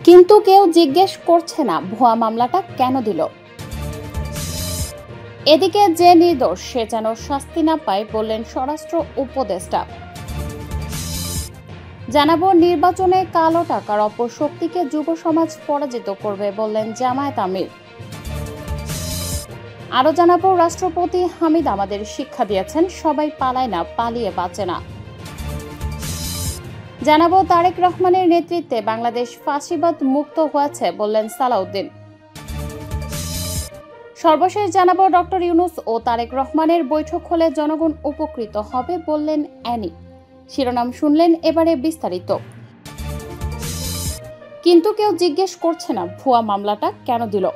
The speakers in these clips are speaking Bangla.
কিন্তু কেউ জিজ্ঞেস করছে না ভুয়া মামলাটা কেন দিল। এদিকে যে নির্দোষ সে যেন শাস্তি না পায় বললেন স্বরাষ্ট্র উপদেষ্টা। জানাবো নির্বাচনে কালো টাকার অপশক্তিকে যুব সমাজ পরাজিত করবে বললেন জামায়াত আমির। আরো জানাবো রাষ্ট্রপতি হামিদ আমাদের শিক্ষা দিয়েছেন সবাই পালায় না, পালিয়ে বাঁচে না। জানাবো তারেক রহমানের নেতৃত্বে বাংলাদেশ ফাঁসিবাদ মুক্ত হয়েছে বললেন সালাউদ্দিন। সর্বশেষ জানাবো ডক্টর ইউনূস ও তারেক রহমানের বৈঠক হলে জনগণ উপকৃত হবে বললেন অ্যানি। শিরোনাম শুনলেন, এবারে বিস্তারিত। কিন্তু কেউ জিজ্ঞেস করছে না ভুয়া মামলাটা কেন দিল।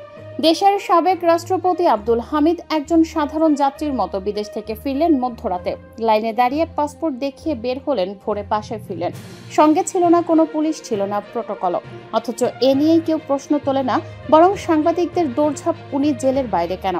দেশের সাবেক রাষ্ট্রপতি আব্দুল হামিদ একজন সাধারণ যাত্রীর মতো বিদেশ থেকে ফিরলেন মধ্যরাতে। লাইনে দাঁড়িয়ে পাসপোর্ট দেখিয়ে বের হলেন, ভোরে পাশে ফিরলেন। সঙ্গে ছিল না কোনো পুলিশ, ছিল না প্রটোকল। অথচ এ নিয়েই কেউ প্রশ্ন তোলে না, বরং সাংবাদিকদের দৌড়ঝাঁপ উনি জেলের বাইরে কেন।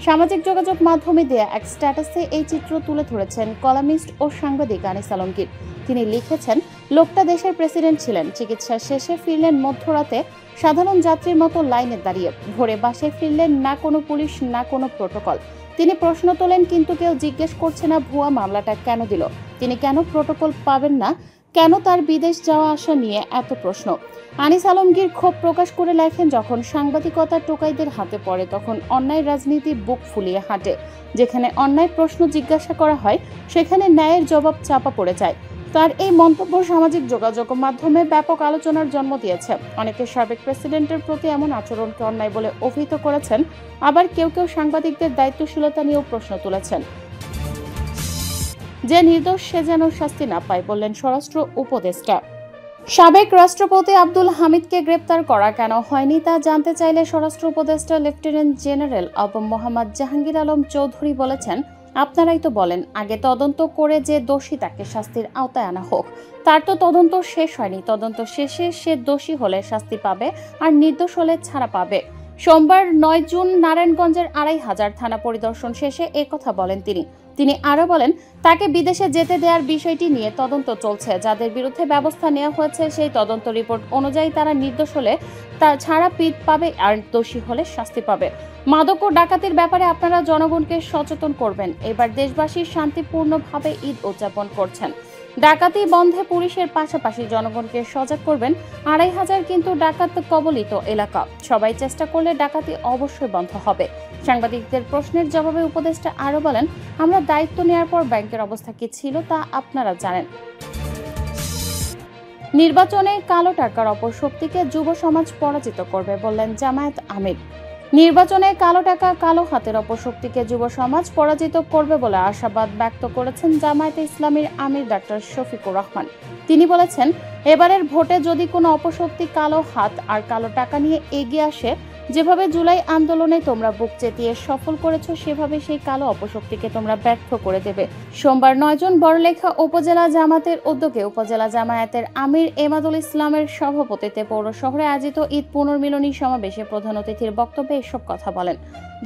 সামাজিক যোগাযোগ মাধ্যমে দেয়া এক স্ট্যাটাসে এই চিত্র তুলে ধরেছেন কলামিস্ট ও সাংবাদিক আনিস আলমগীর। তিনি লিখেছেন, লোকটা দেশের প্রেসিডেন্ট ছিলেন, চিকিৎসা শেষে ফিরলেন মধ্যরাতে সাধারণ যাত্রীর মতো লাইনে দাঁড়িয়ে। ভোরে বাসায় ফিরলেন, না কোনো পুলিশ, না কোনো প্রটোকল। তিনি প্রশ্ন তোলেন, কিন্তু কেউ জিজ্ঞেস করছে না ভুয়া মামলাটা কেন দিল। তিনি কেন প্রটোকল পাবেন না, কেন তার বিদেশ যাওয়া আসা নিয়ে এত প্রশ্ন। আনিস আলমগীর ক্ষোভ প্রকাশ করে লেখেন, যখন সাংবাদিকতা টোকাইদের হাতে পড়ে তখন অন্যায় রাজনীতি বুক ফুলিয়ে হাঁটে। যেখানে অন্যায় প্রশ্ন জিজ্ঞাসা করা হয় সেখানে ন্যায়ের জবাব চাপা পড়ে যায়। তার এই মন্তব্য সামাজিক যোগাযোগ মাধ্যমে ব্যাপক আলোচনার জন্ম দিয়েছে। অনেকে সাবেক প্রেসিডেন্টের প্রতি এমন আচরণকে অন্যায় বলে অভিহিত করেছেন, আবার কেউ কেউ সাংবাদিকদের দায়িত্বশীলতা নিয়েও প্রশ্ন তুলেছেন। যে নির্দোষ সে যেন শাস্তি না পায় বললেন স্বরাষ্ট্র উপদেষ্টা। সাবেক রাষ্ট্রপতি আব্দুল হামিদকে গ্রেপ্তার করা কেন হয়নি তা জানতে চাইলে স্বরাষ্ট্র উপদেষ্টা লেফটেন্যান্ট জেনারেল আবু মোহাম্মদ জাহাঙ্গীর আলম চৌধুরী বলেছেন, আপনারাই তো বলেন আগে তদন্ত করে যে দোষী তাকে শাস্তির আওতায় আনা হোক। তার তো তদন্ত শেষ হয়নি, তদন্ত শেষে সে দোষী হলে শাস্তি পাবে আর নির্দোষ হলে ছাড়া পাবে। সোমবার ৯ জুন নারায়ণগঞ্জের ২৫০০ থানা পরিদর্শন শেষে একথা বলেন তিনি আরো বলেন, তাকে বিদেশে যেতে দেওয়ার বিষয়টি নিয়ে তদন্ত চলছে। যাদের বিরুদ্ধে ব্যবস্থা নেওয়া হয়েছে সেই তদন্ত রিপোর্ট অনুযায়ী তারা নির্দোষ হলে তার ছাড়া পাবে আর দোষী হলে শাস্তি পাবে। মাদক ও ডাকাতির ব্যাপারে আপনারা জনগণকে সচেতন করবেন। এবার দেশবাসী শান্তিপূর্ণভাবে ঈদ উদযাপন করছেন। ডাকাতি বন্ধে পুলিশের পাশাপাশি জনগণকে সজাগ করবেন। ২৫০০ কিন্তু ডাকাত কবলিত এলাকা, সবাই চেষ্টা করলে ডাকাতি অবশ্যই বন্ধ হবে। সাংবাদিকদের প্রশ্নের জবাবে উপদেষ্টা আরো বলেন, আমরা দায়িত্ব নেওয়ার পর ব্যাংকের অবস্থা কি ছিল তা আপনারা জানেন। নির্বাচনে কালো টাকার অপশক্তিকে যুব সমাজ পরাজিত করবে বললেন জামায়াত আমির। নির্বাচনে কালো টাকা, কালো হাতের অপশক্তিকে যুব সমাজ পরাজিত করবে বলে আশাবাদ ব্যক্ত করেছেন জামায়াতে ইসলামীর আমির ডাক্তার শফিকুর রহমান। তিনি বলেছেন, এবারের ভোটে যদি কোনো অপশক্তি কালো হাত আর কালো টাকা নিয়ে এগিয়ে আসে, যেভাবে জুলাই আন্দোলনে তোমরা বুক চেতিয়ে সফল করেছো, সেভাবে সেই কালো অপশক্তিকে তোমরা ব্যর্থ করে দেবে। সোমবার ৯ জুন বড়লেখা উপজেলা জামাতের উদ্যোগে উপজেলা জামায়াতের আমির এমাদুল ইসলামের সভাপতিত্বে পৌর শহরে আয়োজিত ঈদ পুনর্মিলনী সমাবেশে প্রধান অতিথির বক্তব্যে এসব কথা বলেন।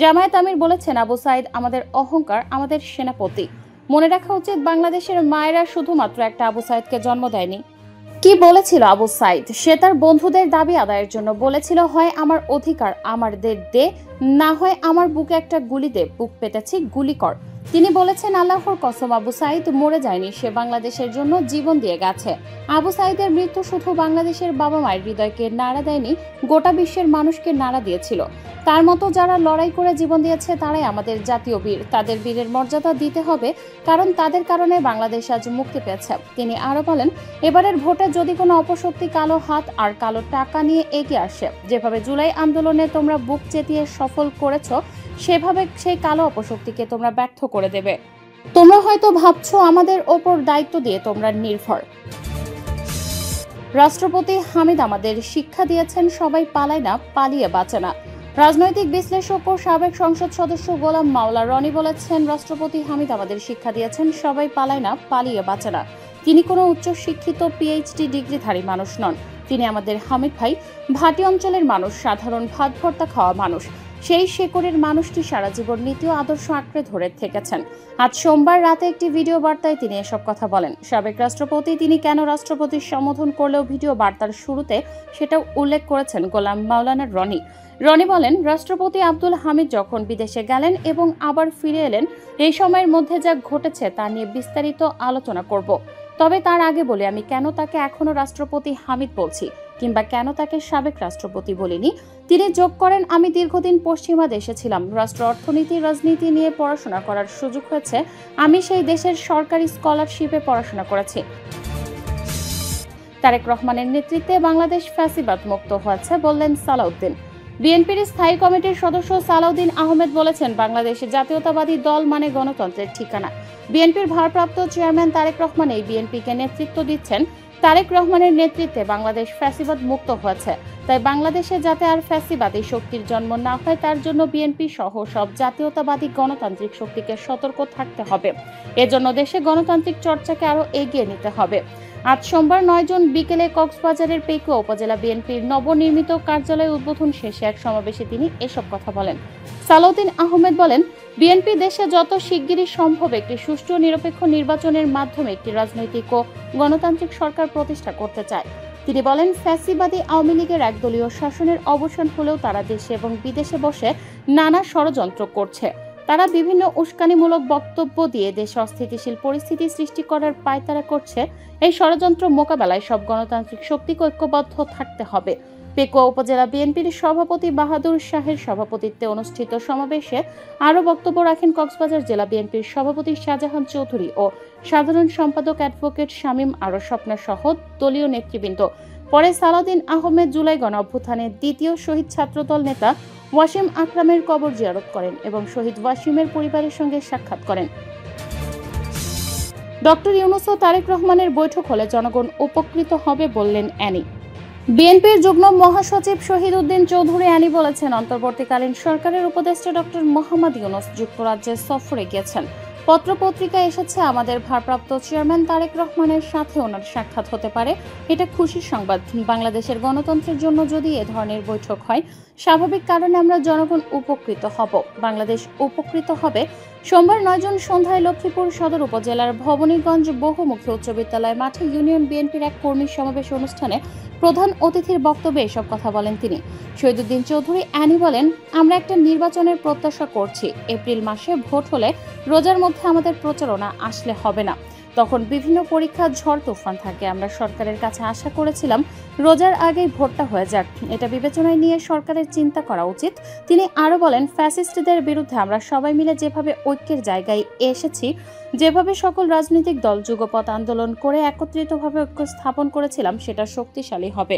জামায়াত আমির বলেছেন, আবু সাইদ আমাদের অহংকার, আমাদের সেনাপতি। মনে রাখা উচিত, বাংলাদেশের মায়েরা শুধুমাত্র একটা আবু সাইদকে জন্ম দেয়নি। কি বলেছিল আবু সাইদ? সে তার বন্ধুদের দাবি আদায়ের জন্য বলেছিল, হয় আমার অধিকার আমাদের দে, না হয় আমার বুকে একটা গুলি দে, বুক পেতেছি গুলি কর। তিনি বলেছেন, আল্লাহর কসম আবু সাইদ মরে যায়নি, সে বাংলাদেশের জন্য জীবন দিয়ে গেছে। আবু সাইদের মৃত্যু শুধু বাংলাদেশের বাবা মায়ের হৃদয়কে নাড়া দেয়নি, গোটা বিশ্বের মানুষকে নাড়া দিয়েছিল। তার মতো যারা লড়াই করে জীবন দিয়েছে তারাই আমাদের জাতীয় বীর। তাদের বীরের মর্যাদা দিতে হবে, কারণ তাদের কারণে বাংলাদেশ আজ মুক্তি পেয়েছে। তিনি আরো বলেন, এবারের ভোটে যদি কোনো অপশক্তি কালো হাত আর কালো টাকা নিয়ে এগিয়ে আসে, যেভাবে জুলাই আন্দোলনে তোমরা বুক চেতিয়ে সফল করেছ, সেভাবে সেই কালো অপশক্তিকে তোমরা ব্যর্থ করে দেবে। তোমরা হয়তো ভাবছো আমাদের ওপর দায়িত্ব দিয়ে তোমরা নির্ভর। রাষ্ট্রপতি হামিদ আমাদের শিক্ষা দিয়েছেন সবাই পালায় না, পালিয়ে বাঁচে না। রাজনৈতিক বিশ্লেষক ও সাবেক সংসদ সদস্য গোলাম মাওলা রনি বলেছেন, রাষ্ট্রপতি হামিদ আমাদের শিক্ষা দিয়েছেন সবাই পালায় না, পালিয়ে বাঁচে না। তিনি কোনো উচ্চ শিক্ষিত পিএইচডি ডিগ্রিধারী মানুষ নন। তিনি আমাদের হামিদ ভাই, ভাটি অঞ্চলের মানুষ, সাধারণ ভাত ভর্তা খাওয়া মানুষ। সেই শেকড়ের মানুষটি সারা জীবন নীতি ও আদর্শ আঁকড়ে ধরে থেকেছেন। আজ সোমবার রাতে একটি ভিডিও বার্তায় তিনি এসব কথা বলেন। সাবেক রাষ্ট্রপতি তিনি কেন রাষ্ট্রপতির সম্বোধন করলেও ভিডিও বার্তার শুরুতে সেটাও উল্লেখ করেছেন গোলাম মাওলানা রনি বলেন, রাষ্ট্রপতি আব্দুল হামিদ যখন বিদেশে গেলেন এবং আবার ফিরে এলেন, এই সময়ের মধ্যে যা ঘটেছে তা নিয়ে বিস্তারিত আলোচনা করব। তবে তার আগে বলি, আমি কেন তাকে এখনো রাষ্ট্রপতি হামিদ বলছি কিংবা কেন তাকে সাবেক রাষ্ট্রপতি বলিনি। তিনি যোগ করেন, আমি দীর্ঘদিন পশ্চিমা দেশে ছিলাম, রাষ্ট্র অর্থনীতি রাজনীতি নিয়ে পড়াশোনা করার সুযোগ হয়েছে। আমি সেই দেশের সরকারি স্কলারশিপে পড়াশোনা করেছি। তারেক রহমানের নেতৃত্বে বাংলাদেশ ফ্যাসিবাদ মুক্ত হয়েছে বললেন সালাউদ্দিন। বিএনপির স্থায়ী কমিটির সদস্য সালাউদ্দিন আহমেদ বলেছেন, বাংলাদেশে জাতীয়তাবাদী দল মানে গণতন্ত্রের ঠিকানা। বিএনপির ভারপ্রাপ্ত চেয়ারম্যান তারেক রহমান এই বিএনপিকে নেতৃত্ব দিচ্ছেন। তারেক রহমানের নেতৃত্বে বাংলাদেশ ফ্যাসিবাদ মুক্ত হয়েছে। তাই বাংলাদেশে যাতে আর ফ্যাসিবাদী শক্তির জন্ম না হয় তার জন্য বিএনপি সহ সব জাতীয়তাবাদী গণতান্ত্রিক শক্তিকে সতর্ক থাকতে হবে। এজন্য দেশে গণতান্ত্রিক চর্চাকে আরো এগিয়ে নিতে হবে। আজ সোমবার 9 জুন বিকেলে কক্সবাজারের পেকুয়া উপজেলা বিএনপির নবনির্মিত কার্যালয় উদ্বোধন শেষে এক সমাবেশে তিনি এসব কথা বলেন। সালাউদ্দিন আহমেদ বলেন, বিএনপি দেশে যত শিগগিরই সম্ভব একটি সুষ্ঠু ও নিরপেক্ষ নির্বাচনের মাধ্যমে একটি রাজনৈতিক ও গণতান্ত্রিক সরকার প্রতিষ্ঠা করতে চায়। তিনি বলেন, ফ্যাসিবাদী আওয়ামী লীগের একদলীয় শাসনের অবসান হলেও তারা দেশে এবং বিদেশে বসে নানা ষড়যন্ত্র করছে। তারা বিভিন্ন উস্কানিমূলক বক্তব্য দিয়ে দেশে অস্থিতিশীল পরিস্থিতি সৃষ্টি করার পায়তারা করছে। এই ষড়যন্ত্র মোকাবেলায় সব গণতান্ত্রিক শক্তিকে ঐক্যবদ্ধ থাকতে হবে। পেকুয়া উপজেলা বিএনপির সভাপতি বাহাদুর শাহের সভাপতিত্বে অনুষ্ঠিত সমাবেশে আরও বক্তব্য রাখেন কক্সবাজার জেলা বিএনপির সভাপতি শাহজাহান চৌধুরী ও সাধারণ সম্পাদক অ্যাডভোকেট শামীম আরও স্বপ্না সহ দলীয় নেতৃবৃন্দ। পরে সালাউদ্দিন আহমেদ জুলাই গণ অভ্যুত্থানের দ্বিতীয় শহীদ ছাত্রদল নেতা ওয়াসিম আকরামের কবর জিয়ারত করেন এবং শহীদ ওয়াসিমের পরিবারের সঙ্গে সাক্ষাৎ করেন। ডক্টর ইউনূস ও তারেক রহমানের বৈঠক হলে জনগণ উপকৃত হবে বললেন অ্যানি। বিএনপির যুগ্ম মহাসচিব শহীদ উদ্দিন চৌধুরী অ্যানি বলেছেন, অন্তর্বর্তীকালীন সরকারের উপদেষ্টা ডক্টর মোহাম্মদ ইউনূস যুক্তরাজ্যে সফরে গিয়েছেন। পত্রপত্রিকায় এসেছে আমাদের ভারপ্রাপ্ত চেয়ারম্যান তারেক রহমানের সাথে ওনার সাক্ষাৎ হতে পারে। এটা খুশির সংবাদ। বাংলাদেশের গণতন্ত্রের জন্য যদি এ ধরনের বৈঠক হয়, স্বাভাবিক কারণে আমরা জনগণ উপকৃত হব, বাংলাদেশ উপকৃত হবে। সোমবার 9 জুন সন্ধ্যায় লক্ষ্মীপুর সদর উপজেলার ভবানীগঞ্জ বহুমুখী উচ্চ বিদ্যালয় মাঠে ইউনিয়ন বিএনপির এক কর্মী সমাবেশ অনুষ্ঠানে প্রধান অতিথির বক্তব্যে এসব কথা বলেন তিনি। শহীদ উদ্দিন চৌধুরী অ্যানি বলেন, আমরা একটা নির্বাচনের প্রত্যাশা করছি। এপ্রিল মাসে ভোট হলে রোজার মধ্যে আমাদের প্রচারণা আসলে হবে না। তখন বিভিন্ন পরীক্ষা ঝড় তুফান থাকে। আমরা সরকারের কাছে আশা করেছিলাম রোজার আগেই ভোটটা হয়ে যাক। এটা বিবেচনায় নিয়ে সরকারের চিন্তা করা উচিত। তিনি আরো বলেন, ফ্যাসিস্টদের বিরুদ্ধে আমরা সবাই মিলে যেভাবে ঐক্যের জায়গায় এসেছি, যেভাবে সকল রাজনৈতিক দল যুগপৎ আন্দোলন করে একত্রিতভাবে ঐক্য স্থাপন করেছিলাম, সেটা শক্তিশালী হবে।